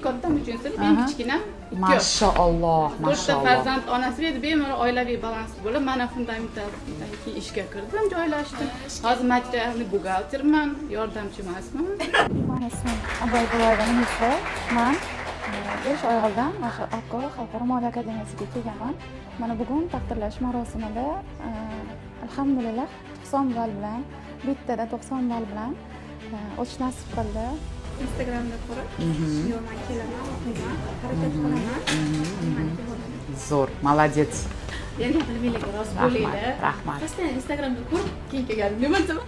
kattam 3-sinf, eng kichkinam 2 yosh. Mashaalloh, 4ta farzand onasi edi, bemalol oilaviy balans bo'lib, mana fundamentaldan keyin ishga kirdim, joylashdim. Hozir maktabni buxgalterman, yordamchi emasman. Meni ismim Abayboyeva Munisa. Men 5 oy oldin o'sha Akko Xalqaro moliya akademiyasiga kelganman. Mana bugun taqdirlash marosimida alhamdulillah 90 ball bilan, bittada 90 ball bilan o'tish nasib qildi. Instagramda ko'rib, yo'lman kelaman, o'qiyman, harakat qilaman. Zo'r, молодец. Yana bilmaylik, rost bo'linglar. Rahmat. Qasdan Instagramda ko'rib, keyin kelganim. Nima deyman?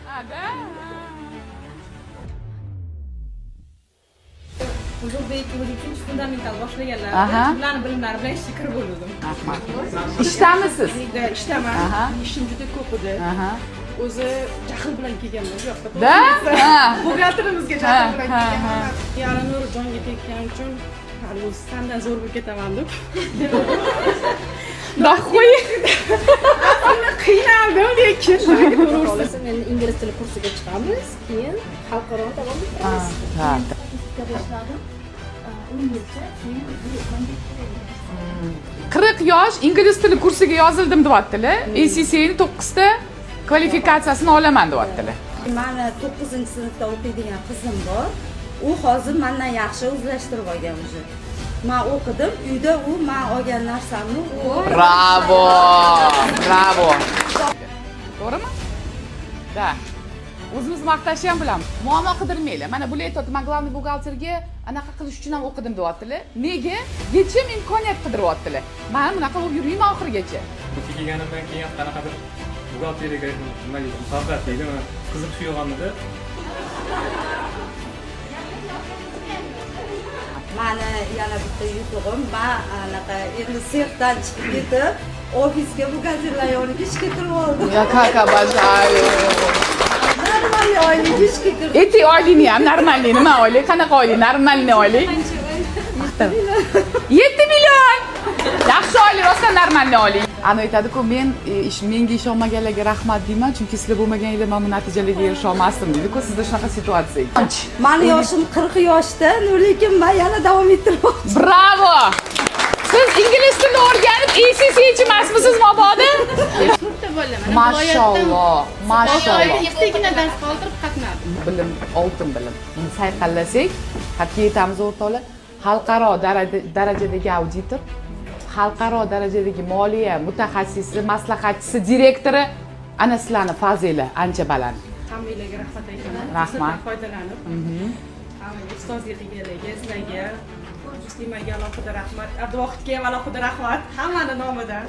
Huzurdagi uchinchi fundamental boshlaganlar. Ularning bilimlari bilan ishga kirib bo'ldim. Rahmat. Ishtamisiz? Ishdaman. Ishim juda ko'p edi. O'zi jahl bilan kelganman bu yoqqa. Da? Buxgalterimizga jahl bilan kelganman. Yarim nur jonga tekkan uchun hali o'zi sendan zo'r bo'lib ketaman deb. Dahoy. Qiynaldim lekin. Xohlasa men ingliz tili kursiga chiqamiz, keyin xalqaro davom etamiz. Ha. Boshladim. 10 yilcha, keyin 40 yosh ingliz tili kursiga yozildim deyaptilar. ACC'ni 9 ta kvalifikatsiyasini olaman deyaptilar. Meni 9-sinfda o'qiydigan qizim bor. U hozir mendan yaxshi o'zlashtirib olgan o'zi. Men o'qidim, uyda u men olgan narsamni Bravo! Bravo! To'g'rimi? Da. O'zimiz maqtashni ham bilamiz. Muammo qidirmanglar. Mana bu leto tuman главный buxgalterga anaqa qilish uchun ham o'qidim deyaptilar. Nega? Yechim imkoniyat qidiryaptilar. Men bunaqa bo'lib yurmayman oxirigacha. Bu kelganimdan keyin qanaqadir buxgalteriyaga nima deydi, muhabbat deydimi, qiziqish uyg'onadi. Meni yana bitta yutug'im, men anaqa endi sexdan chiqib ketib, ofisga buxgalterlar yoniga ishga kirib oldim. Ya как обожаю. Normalniy oylik ishga kirdim. Эти oylikni ham normalniy nima oylik? Qanaqa oylik? Normalniy oylik. 7 million. Yaxshi oylik, rosa normalniy oylik. Ana aytadi-ku, men menga ishonmaganlarga rahmat deyman, chunki sizlar bo'lmaganinglar men bu natijalarga erisha olmasdim deydi-ku. Sizda shunaqa situatsiya. Meni yoshim 40 yoshda, lekin men yana davom ettirmoqchiman. Bravo! Siz ingliz tilini o'rganib, ACC'chi emasmisiz mabodo? To'rtta bo'laman. Mashalloh, mashalloh. Ikkitagina dars qoldirib qatnadim. Bilim, oltin bilim. Endi sayqallasak, xatga yetamiz o'rtoqlar. Xalqaro darajadagi auditor, xalqaro darajadagi moliya mutaxassisi, maslahatchisi, direktori ana sizlarning fazilat ancha baland. Hammanglarga rahmat aytaman. Rahmat. Foydalanib. Ustozligiga, sizlarga, Muslimaga alohida rahmat, Abduvohidga ham alohida rahmat, hammani nomidan.